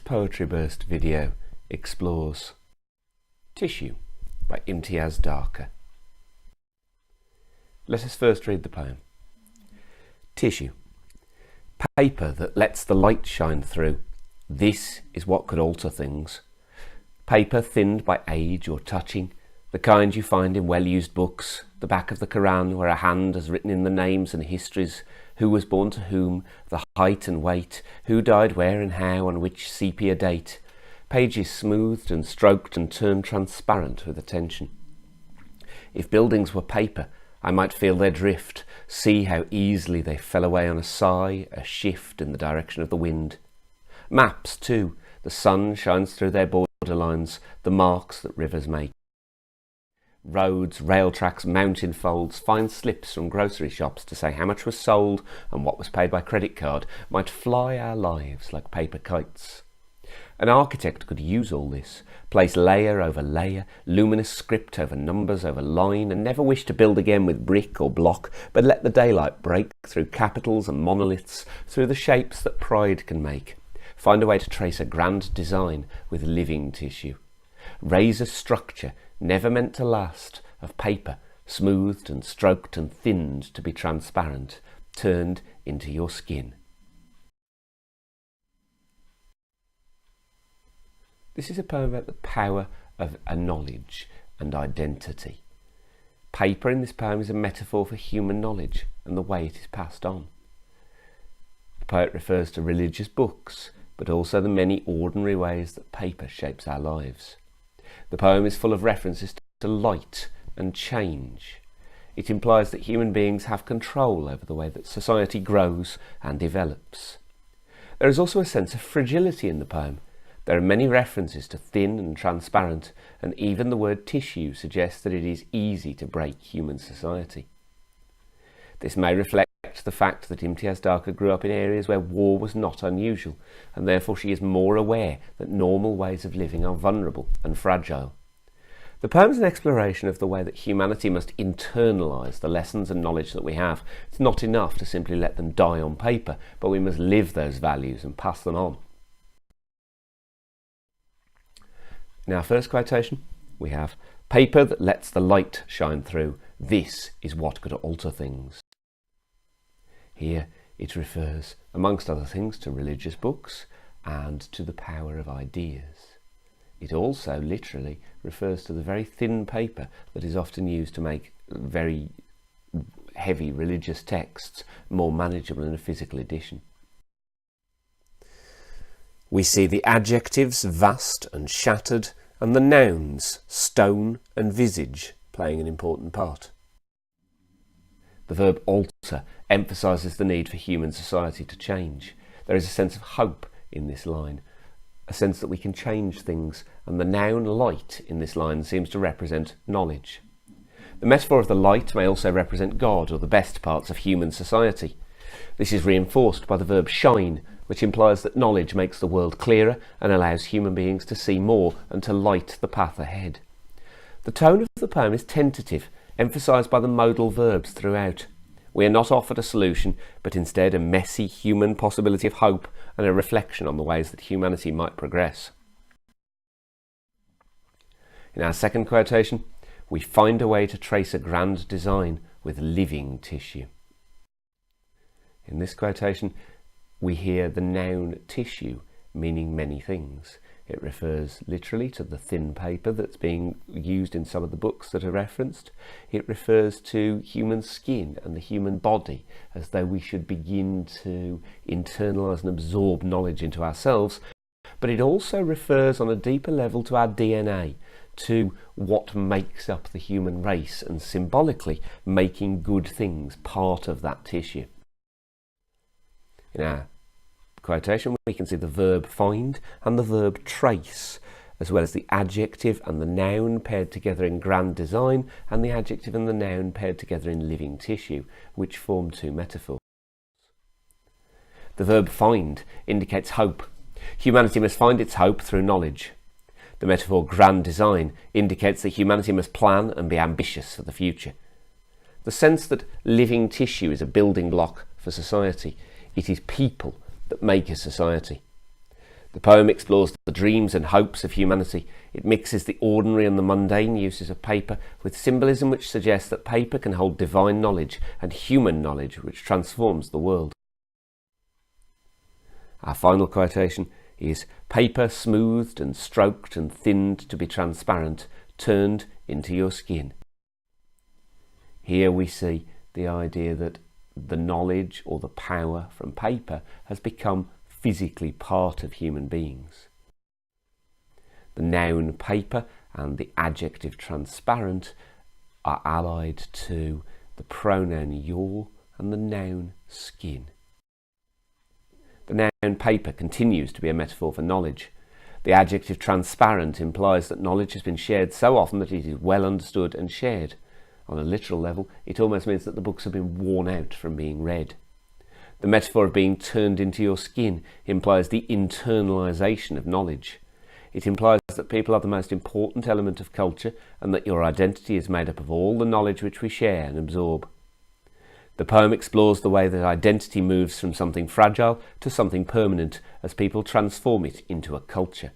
Poetryburst video explores Tissue by Imtiaz Darker. Let us first read the poem. Tissue. Paper that lets the light shine through. This is what could alter things. Paper thinned by age or touching, the kind you find in well-used books, the back of the Quran where a hand has written in the names and histories, who was born to whom, the height and weight, who died where and how, on which sepia date. Pages smoothed and stroked and turned transparent with attention. If buildings were paper, I might feel their drift, see how easily they fell away on a sigh, a shift in the direction of the wind. Maps, too, the sun shines through their borderlines, the marks that rivers make. Roads, rail tracks, mountain folds, fine slips from grocery shops to say how much was sold and what was paid by credit card might fly our lives like paper kites. An architect could use all this, place layer over layer, luminous script over numbers over line, and never wish to build again with brick or block, but let the daylight break through capitals and monoliths, through the shapes that pride can make. Find a way to trace a grand design with living tissue. Raise a structure never meant to last, of paper, smoothed and stroked and thinned to be transparent, turned into your skin. This is a poem about the power of a knowledge and identity. Paper in this poem is a metaphor for human knowledge and the way it is passed on. The poet refers to religious books, but also the many ordinary ways that paper shapes our lives. The poem is full of references to light and change. It implies that human beings have control over the way that society grows and develops. There is also a sense of fragility in the poem. There are many references to thin and transparent, and even the word tissue suggests that it is easy to break human society. This may reflect the fact that Imtiaz Darker grew up in areas where war was not unusual, and therefore she is more aware that normal ways of living are vulnerable and fragile. The poem is an exploration of the way that humanity must internalise the lessons and knowledge that we have. It's not enough to simply let them die on paper, but we must live those values and pass them on. In our first quotation, we have, "Paper that lets the light shine through. This is what could alter things." Here it refers, amongst other things, to religious books and to the power of ideas. It also literally refers to the very thin paper that is often used to make very heavy religious texts more manageable in a physical edition. We see the adjectives vast and shattered, and the nouns stone and visage playing an important part. The verb alter emphasises the need for human society to change. There is a sense of hope in this line, a sense that we can change things, and the noun light in this line seems to represent knowledge. The metaphor of the light may also represent God or the best parts of human society. This is reinforced by the verb shine, which implies that knowledge makes the world clearer and allows human beings to see more and to light the path ahead. The tone of the poem is tentative, emphasised by the modal verbs throughout. We are not offered a solution, but instead a messy human possibility of hope and a reflection on the ways that humanity might progress. In our second quotation, we find a way to trace a grand design with living tissue. In this quotation, we hear the noun tissue meaning many things. It refers literally to the thin paper that's being used in some of the books that are referenced. It refers to human skin and the human body, as though we should begin to internalise and absorb knowledge into ourselves. But it also refers on a deeper level to our DNA, to what makes up the human race, and symbolically making good things part of that tissue. In our quotation, we can see the verb find and the verb trace, as well as the adjective and the noun paired together in grand design, and the adjective and the noun paired together in living tissue, which form two metaphors. The verb find indicates hope. Humanity must find its hope through knowledge. The metaphor grand design indicates that humanity must plan and be ambitious for the future. The sense that living tissue is a building block for society. It is people that make a society. The poem explores the dreams and hopes of humanity. It mixes the ordinary and the mundane uses of paper with symbolism which suggests that paper can hold divine knowledge and human knowledge which transforms the world. Our final quotation is paper smoothed and stroked and thinned to be transparent, turned into your skin. Here we see the idea that the knowledge or the power from paper has become physically part of human beings. The noun paper and the adjective transparent are allied to the pronoun your and the noun skin. The noun paper continues to be a metaphor for knowledge. The adjective transparent implies that knowledge has been shared so often that it is well understood and shared. On a literal level, it almost means that the books have been worn out from being read. The metaphor of being turned into your skin implies the internalisation of knowledge. It implies that people are the most important element of culture and that your identity is made up of all the knowledge which we share and absorb. The poem explores the way that identity moves from something fragile to something permanent as people transform it into a culture.